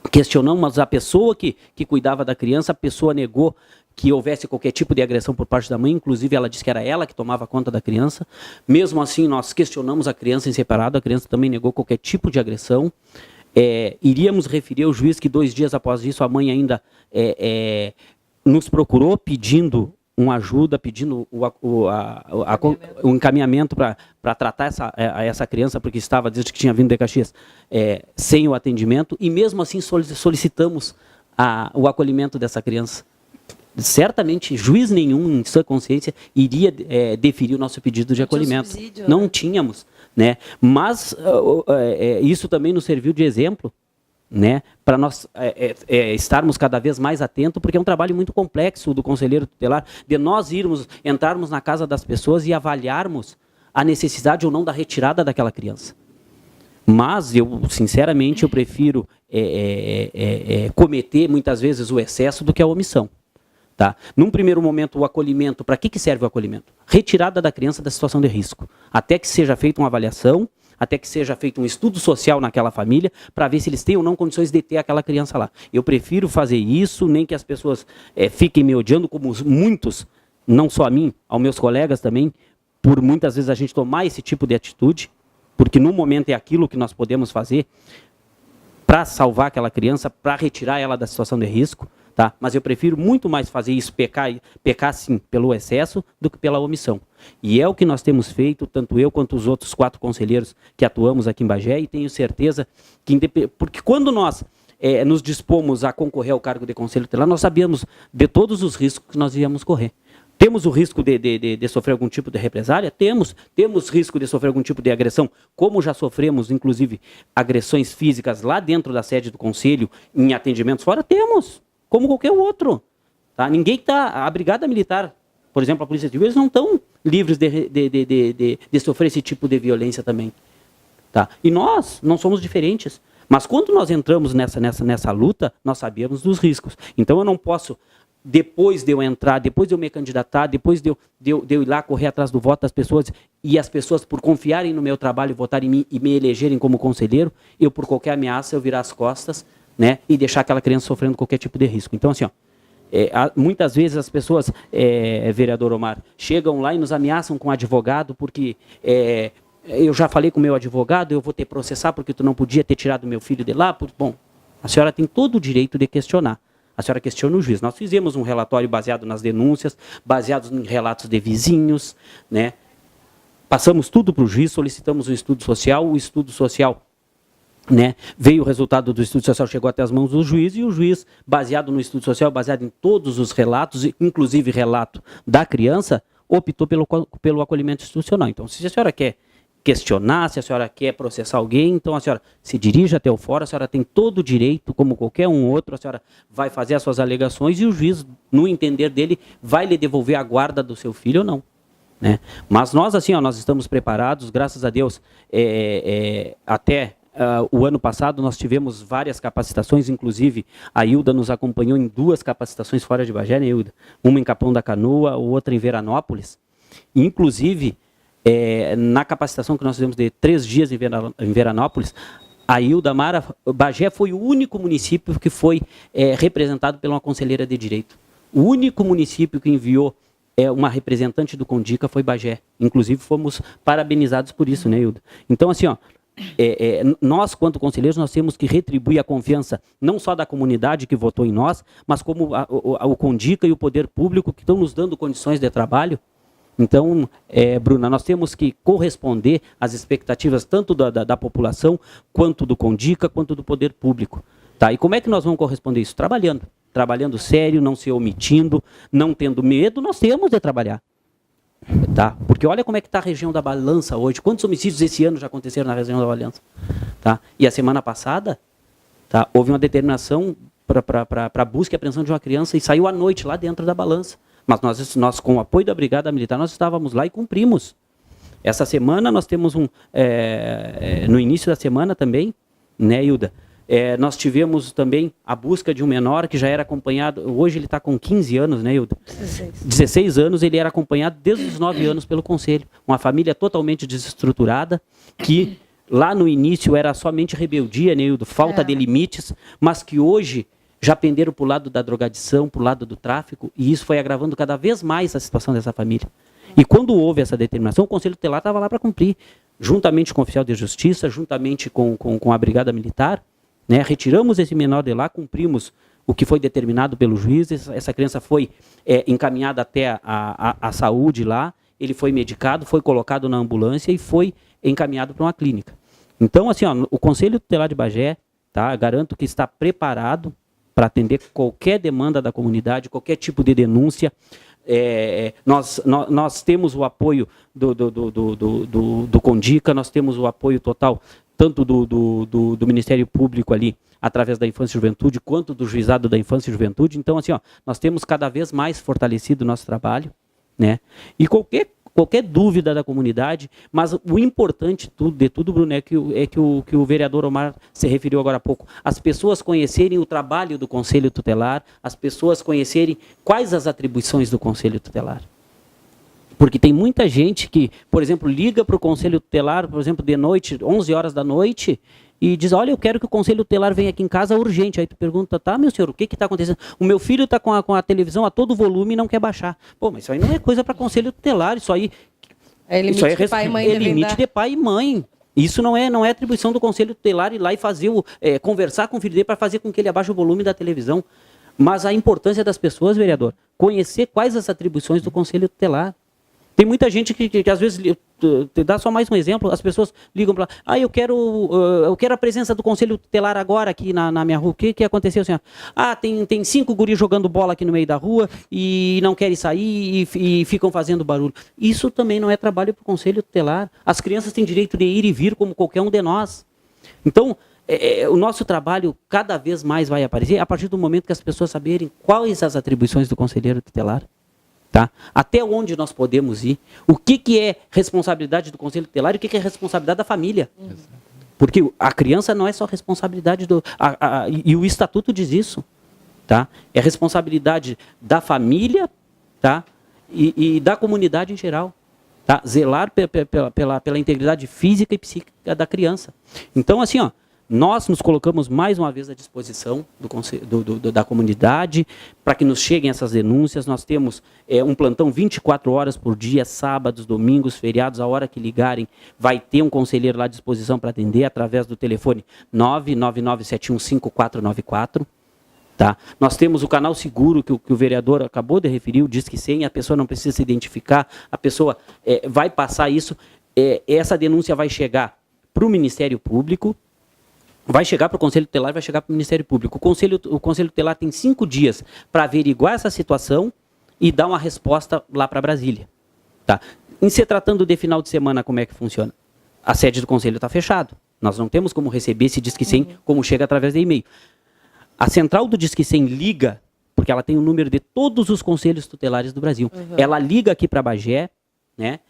questionamos a pessoa que cuidava da criança, a pessoa negou que houvesse qualquer tipo de agressão por parte da mãe, inclusive ela disse que era ela que tomava conta da criança. Mesmo assim, nós questionamos a criança em separado, a criança também negou qualquer tipo de agressão. Iríamos referir ao juiz que 2 dias após isso a mãe ainda nos procurou pedindo uma ajuda, pedindo o encaminhamento para tratar essa criança, porque estava, desde que tinha vindo de Caxias, sem o atendimento, e mesmo assim solicitamos o acolhimento dessa criança. Certamente, juiz nenhum, em sua consciência, iria deferir o nosso pedido de acolhimento. Subsídio, não tínhamos. Né? Mas isso também nos serviu de exemplo, né, para nós estarmos cada vez mais atentos, porque é um trabalho muito complexo do conselheiro tutelar, de nós entrarmos na casa das pessoas e avaliarmos a necessidade ou não da retirada daquela criança. Mas eu, sinceramente, eu prefiro cometer muitas vezes o excesso do que a omissão. Tá? Num primeiro momento, o acolhimento, para que serve o acolhimento? Retirada da criança da situação de risco, até que seja feita uma avaliação, até que seja feito um estudo social naquela família, para ver se eles têm ou não condições de ter aquela criança lá. Eu prefiro fazer isso, nem que as pessoas fiquem me odiando, como muitos, não só a mim, aos meus colegas também, por muitas vezes a gente tomar esse tipo de atitude, porque no momento é aquilo que nós podemos fazer para salvar aquela criança, para retirar ela da situação de risco, tá? Mas eu prefiro muito mais fazer isso, pecar sim pelo excesso, do que pela omissão. E é o que nós temos feito, tanto eu quanto os outros 4 conselheiros que atuamos aqui em Bagé, e tenho certeza que, porque quando nós nos dispomos a concorrer ao cargo de conselho tutelar, nós sabíamos de todos os riscos que nós íamos correr. Temos o risco de sofrer algum tipo de represália? Temos risco de sofrer algum tipo de agressão, como já sofremos, inclusive, agressões físicas lá dentro da sede do Conselho, em atendimentos fora? Temos, como qualquer outro. Tá? Ninguém está... A Brigada Militar, por exemplo, a Polícia Civil, eles não estão livres de sofrer esse tipo de violência também. Tá? E nós não somos diferentes. Mas quando nós entramos nessa luta, nós sabíamos dos riscos. Então eu não posso... Depois de eu entrar, depois de eu me candidatar, depois de eu ir lá correr atrás do voto das pessoas, e as pessoas, por confiarem no meu trabalho, votarem em mim e me elegerem como conselheiro, eu, por qualquer ameaça, eu virar as costas, né, e deixar aquela criança sofrendo qualquer tipo de risco. Então, assim, ó, muitas vezes as pessoas, vereador Omar, chegam lá e nos ameaçam com advogado, porque eu já falei com o meu advogado, eu vou te processar porque tu não podia ter tirado meu filho de lá. Bom, a senhora tem todo o direito de questionar. A senhora questiona o juiz. Nós fizemos um relatório baseado nas denúncias, baseados em relatos de vizinhos, né? Passamos tudo para o juiz, solicitamos um estudo social, o estudo social, né? Veio o resultado do estudo social, chegou até as mãos do juiz, e o juiz, baseado no estudo social, baseado em todos os relatos, inclusive relato da criança, optou pelo acolhimento institucional. Então, se a senhora quer questionar, se a senhora quer processar alguém, então a senhora se dirige até o fórum, a senhora tem todo o direito, como qualquer um outro, a senhora vai fazer as suas alegações e o juiz, no entender dele, vai lhe devolver a guarda do seu filho ou não. Né? Mas nós, assim, ó, nós estamos preparados, graças a Deus, até o ano passado nós tivemos várias capacitações, inclusive a Hilda nos acompanhou em 2 capacitações fora de Bagé, né, Hilda? Uma em Capão da Canoa, outra em Veranópolis. Inclusive, na capacitação que nós fizemos de 3 dias em Veranópolis, a Hilda Mara, Bagé foi o único município que foi representado por uma conselheira de direito. O único município que enviou uma representante do Condica foi Bagé. Inclusive, fomos parabenizados por isso, né, Hilda? Então, assim, ó, nós, quanto conselheiros, nós temos que retribuir a confiança não só da comunidade que votou em nós, mas como o Condica e o poder público que estão nos dando condições de trabalho. Então, Bruna, nós temos que corresponder às expectativas tanto da população, quanto do Condica, quanto do poder público. Tá? E como é que nós vamos corresponder isso? Trabalhando sério, não se omitindo, não tendo medo, nós temos de trabalhar. Tá? Porque olha como é que está a região da Balança hoje. Quantos homicídios esse ano já aconteceram na região da Balança? Tá? E a semana passada, tá, houve uma determinação para busca e apreensão de uma criança e saiu à noite lá dentro da Balança. Mas nós, com o apoio da Brigada Militar, nós estávamos lá e cumprimos. Essa semana nós temos no início da semana também, né, Hilda? Nós tivemos também a busca de um menor que já era acompanhado, hoje ele está com 15 anos, né, Hilda? 16 anos, ele era acompanhado desde os 9 anos pelo Conselho. Uma família totalmente desestruturada, que lá no início era somente rebeldia, né, Hilda? Falta de limites, mas que hoje já penderam para o lado da drogadição, para o lado do tráfico, e isso foi agravando cada vez mais a situação dessa família. E quando houve essa determinação, o Conselho Tutelar estava lá para cumprir, juntamente com o oficial de justiça, juntamente com a Brigada Militar, né, retiramos esse menor de lá, cumprimos o que foi determinado pelo juiz, essa criança foi encaminhada até a saúde lá, ele foi medicado, foi colocado na ambulância e foi encaminhado para uma clínica. Então, assim, ó, o Conselho Tutelar de Bagé, tá, garanto que está preparado para atender qualquer demanda da comunidade, qualquer tipo de denúncia. Nós temos o apoio do Condica, nós temos o apoio total tanto do Ministério Público ali, através da Infância e Juventude, quanto do Juizado da Infância e Juventude. Então, assim, ó, nós temos cada vez mais fortalecido o nosso trabalho, né? E qualquer dúvida da comunidade, mas o importante de tudo, Bruno, é que o vereador Omar se referiu agora há pouco, as pessoas conhecerem o trabalho do Conselho Tutelar, as pessoas conhecerem quais as atribuições do Conselho Tutelar. Porque tem muita gente que, por exemplo, liga para o Conselho Tutelar, por exemplo, de noite, 11 horas da noite, e diz, olha, eu quero que o Conselho Tutelar venha aqui em casa urgente. Aí tu pergunta, tá, meu senhor, o que está acontecendo? O meu filho está com a televisão a todo volume e não quer baixar. Pô, mas isso aí não é coisa para Conselho Tutelar, isso aí limite de pai e mãe. É limite de pai e mãe. Isso não é atribuição do Conselho Tutelar ir lá e fazer conversar com o filho dele para fazer com que ele abaixe o volume da televisão. Mas a importância das pessoas, vereador, conhecer quais as atribuições do Conselho Tutelar. Tem muita gente que às vezes, te dá só mais um exemplo, as pessoas ligam para lá, eu quero a presença do Conselho Tutelar agora aqui na minha rua. O que aconteceu, senhor? Tem 5 guris jogando bola aqui no meio da rua e não querem sair e ficam fazendo barulho. Isso também não é trabalho para o Conselho Tutelar. As crianças têm direito de ir e vir como qualquer um de nós. Então, o nosso trabalho cada vez mais vai aparecer a partir do momento que as pessoas saberem quais as atribuições do conselheiro tutelar. Tá? Até onde nós podemos ir, o que é responsabilidade do Conselho Tutelar e o que é responsabilidade da família. Porque a criança não é só responsabilidade e o Estatuto diz isso. Tá? É responsabilidade da família, tá? e da comunidade em geral. Tá? Zelar pela integridade física e psíquica da criança. Então, assim, nós nos colocamos mais uma vez à disposição da comunidade para que nos cheguem essas denúncias. Nós temos um plantão 24 horas por dia, sábados, domingos, feriados, a hora que ligarem, vai ter um conselheiro lá à disposição para atender através do telefone 999715494. Tá? Nós temos o canal seguro que o vereador acabou de referir, o Disque 100, a pessoa não precisa se identificar, a pessoa vai passar isso, essa denúncia vai chegar para o Ministério Público, vai chegar para o Conselho Tutelar, vai chegar para o Ministério Público. O Conselho Tutelar tem 5 dias para averiguar essa situação e dar uma resposta lá para Brasília. Tá? Em se tratando de final de semana, como é que funciona? A sede do Conselho está fechada. Nós não temos como receber esse Disque 100 como chega através de e-mail. A central do Disque 100 liga, porque ela tem o número de todos os conselhos tutelares do Brasil. Ela liga aqui para Bagé, né?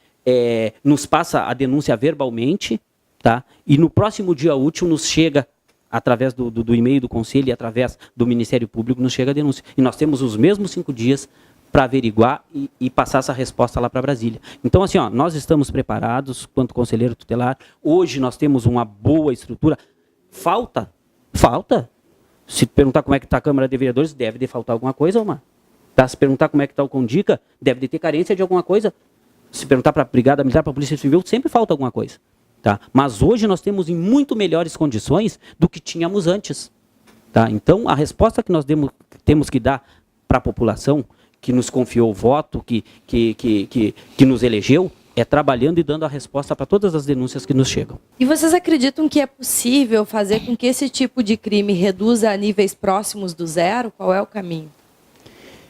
Nos passa a denúncia verbalmente, tá? E no próximo dia útil nos chega, através do e-mail do Conselho e através do Ministério Público, nos chega a denúncia. E nós temos os mesmos 5 dias para averiguar e passar essa resposta lá para Brasília. Então, assim, nós estamos preparados quanto conselheiro tutelar. Hoje nós temos uma boa estrutura. Falta. Se perguntar como é que está a Câmara de Vereadores, deve de faltar alguma coisa, Omar. Tá? Se perguntar como é que está o Condica, deve de ter carência de alguma coisa. Se perguntar para a Brigada Militar, para a Polícia Civil, sempre falta alguma coisa. Tá? Mas hoje nós temos em muito melhores condições do que tínhamos antes. Tá? Então, a resposta que nós temos que dar para a população que nos confiou o voto, que nos elegeu, é trabalhando e dando a resposta para todas as denúncias que nos chegam. E vocês acreditam que é possível fazer com que esse tipo de crime reduza a níveis próximos do zero? Qual é o caminho?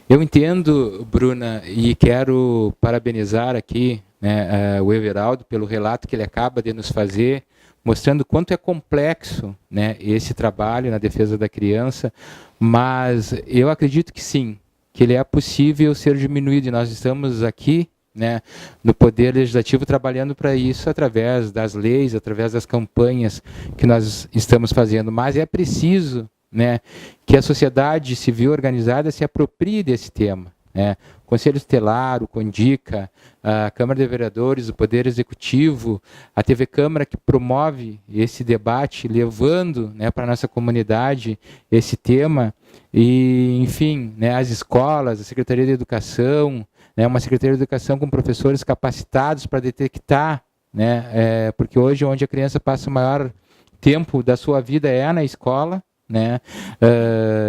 Eu entendo, Bruna, e quero parabenizar aqui, né, o Everaldo pelo relato que ele acaba de nos fazer, mostrando quanto é complexo, né, esse trabalho na defesa da criança, mas eu acredito que sim, que ele é possível ser diminuído, e nós estamos aqui, né, no Poder Legislativo trabalhando para isso através das leis, através das campanhas que nós estamos fazendo, mas é preciso, né, que a sociedade civil organizada se aproprie desse tema, né? O Conselho Tutelar, o Condica, a Câmara de Vereadores, o Poder Executivo, a TV Câmara que promove esse debate, levando, né, para a nossa comunidade esse tema, e, enfim, né, as escolas, a Secretaria de Educação, né, uma Secretaria de Educação com professores capacitados para detectar, né, porque hoje onde a criança passa o maior tempo da sua vida é na escola, né?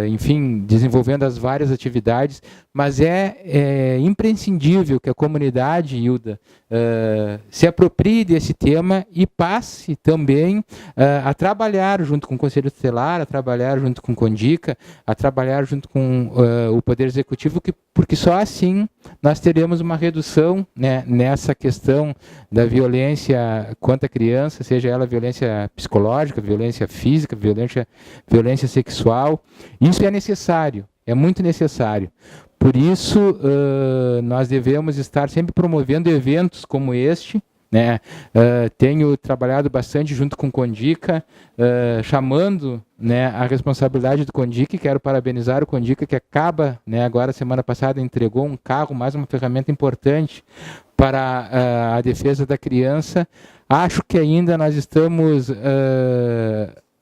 Enfim, desenvolvendo as várias atividades, mas é imprescindível que a comunidade, Hilda, se aproprie desse tema e passe também a trabalhar junto com o Conselho Tutelar, a trabalhar junto com o Condica, a trabalhar junto com o Poder Executivo, porque só assim nós teremos uma redução, né, nessa questão da violência contra a criança, seja ela violência psicológica, violência física, violência sexual. Isso é necessário, é muito necessário. Por isso, nós devemos estar sempre promovendo eventos como este, né? Tenho trabalhado bastante junto com o Condica, chamando, né, a responsabilidade do Condica, e quero parabenizar o Condica, que acaba, né, agora semana passada entregou um carro, mais uma ferramenta importante para a defesa da criança. Acho que ainda nós estamos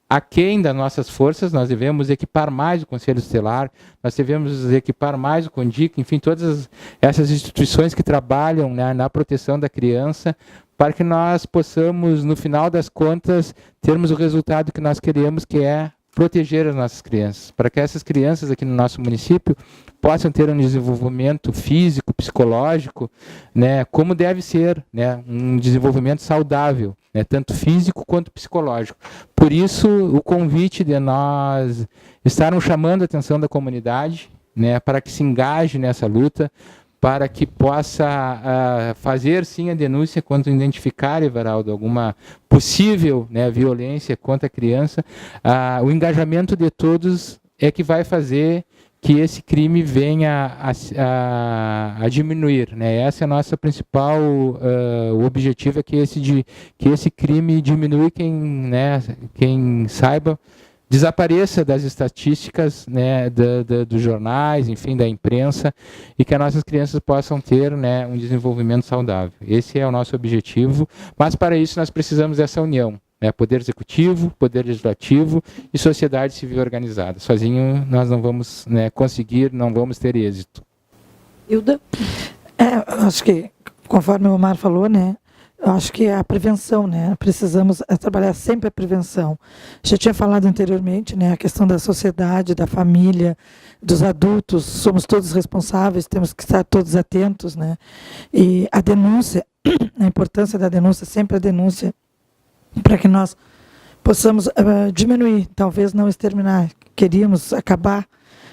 aquém das nossas forças. Nós devemos equipar mais o Conselho Tutelar, nós devemos equipar mais o CONDIC, enfim, todas essas instituições que trabalham, né, na proteção da criança, para que nós possamos, no final das contas, termos o resultado que nós queremos, que é proteger as nossas crianças, para que essas crianças aqui no nosso município possam ter um desenvolvimento físico, psicológico, né, como deve ser, né, um desenvolvimento saudável, né, tanto físico quanto psicológico. Por isso, o convite de nós estarmos chamando a atenção da comunidade, né, para que se engaje nessa luta, para que possa fazer sim a denúncia quando identificar, Everaldo, alguma possível, né, violência contra a criança. O engajamento de todos é que vai fazer que esse crime venha a diminuir, né? Essa é a nossa principal objetivo, é que esse crime diminui, quem saiba, desapareça das estatísticas, né, dos jornais, enfim, da imprensa, e que as nossas crianças possam ter, né, um desenvolvimento saudável. Esse é o nosso objetivo, mas para isso nós precisamos dessa união, né, Poder Executivo, Poder Legislativo e sociedade civil organizada. Sozinho nós não vamos, né, conseguir, não vamos ter êxito. Hilda? Acho que, conforme o Omar falou, né, eu acho que é a prevenção, né? Precisamos trabalhar sempre a prevenção. Já tinha falado anteriormente, né? A questão da sociedade, da família, dos adultos, somos todos responsáveis, temos que estar todos atentos, né? E a denúncia, a importância da denúncia, sempre a denúncia, para que nós possamos diminuir, talvez não exterminar, queríamos acabar,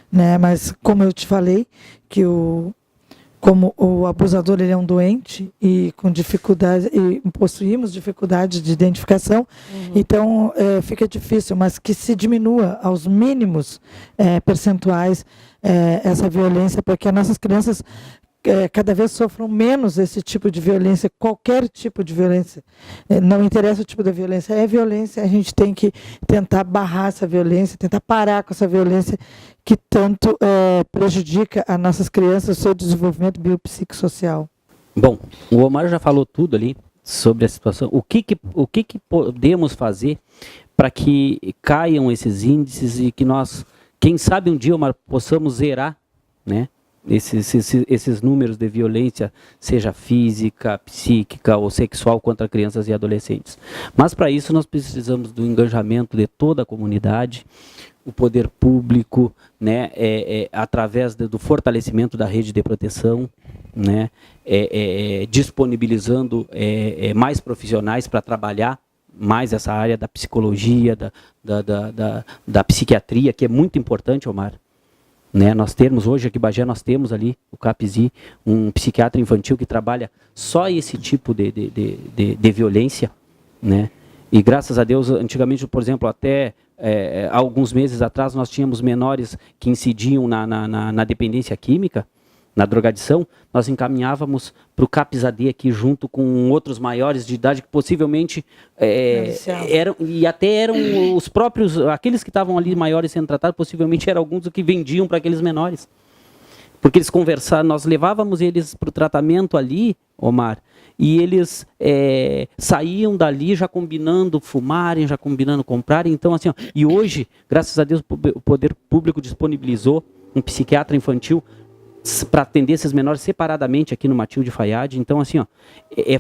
né? Mas como eu te falei, que como o abusador ele é um doente e com dificuldade, e possuímos dificuldade de identificação, então fica difícil, mas que se diminua aos mínimos percentuais essa violência, para que as nossas crianças cada vez sofram menos esse tipo de violência, qualquer tipo de violência. Não interessa o tipo da violência, é violência, a gente tem que tentar barrar essa violência, tentar parar com essa violência que tanto prejudica as nossas crianças, o seu desenvolvimento biopsicossocial. Bom, o Omar já falou tudo ali sobre a situação. O que podemos fazer para que caiam esses índices e que nós, quem sabe um dia, Omar, possamos zerar, né, esses números de violência, seja física, psíquica ou sexual contra crianças e adolescentes. Mas para isso nós precisamos do engajamento de toda a comunidade, o poder público, né, através do fortalecimento da rede de proteção, né, disponibilizando mais profissionais para trabalhar mais essa área da psicologia, da psiquiatria, que é muito importante, Omar. Né, nós temos hoje aqui em Bagé, nós temos ali o CAPSI, um psiquiatra infantil que trabalha só esse tipo de violência, né? E graças a Deus, antigamente, por exemplo, até alguns meses atrás, nós tínhamos menores que incidiam na dependência química, na drogadição, nós encaminhávamos para o CAPS-AD aqui junto com outros maiores de idade que possivelmente eram os próprios, aqueles que estavam ali maiores sendo tratados, possivelmente eram alguns que vendiam para aqueles menores. Porque eles conversaram, nós levávamos eles para o tratamento ali, Omar, e eles saíam dali já combinando fumarem, já combinando comprarem. Então, assim, ó, e hoje, graças a Deus, o Poder Público disponibilizou um psiquiatra infantil para atender esses menores separadamente aqui no Matilde Fayad. Então, assim, ó,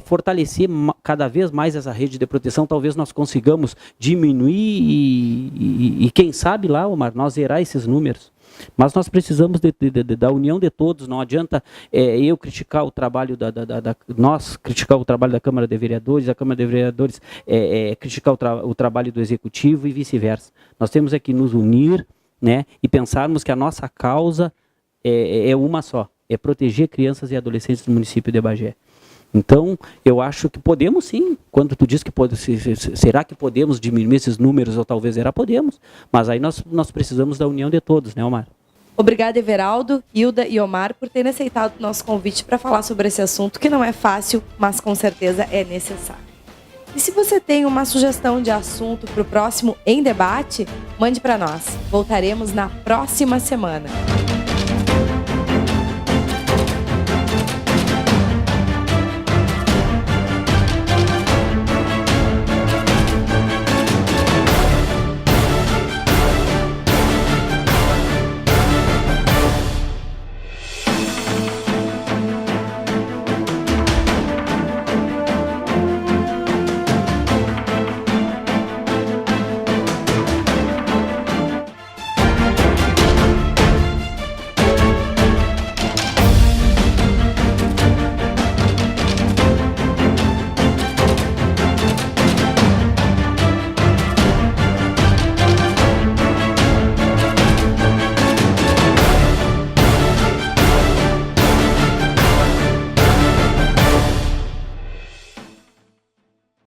fortalecer cada vez mais essa rede de proteção. Talvez nós consigamos diminuir e quem sabe lá, Omar, nós zerar esses números. Mas nós precisamos da união de todos. Não adianta eu criticar o trabalho nós criticar o trabalho da Câmara de Vereadores, a Câmara de Vereadores criticar o trabalho do Executivo e vice-versa. Nós temos que nos unir, né, e pensarmos que a nossa causa é uma só, é proteger crianças e adolescentes do município de Bagé. Então, eu acho que podemos sim, quando tu diz que será que podemos diminuir esses números ou talvez podemos, mas aí nós precisamos da união de todos, né, Omar? Obrigada, Everaldo, Hilda e Omar, por terem aceitado o nosso convite para falar sobre esse assunto, que não é fácil, mas com certeza é necessário. E se você tem uma sugestão de assunto para o próximo Em Debate, mande para nós. Voltaremos na próxima semana.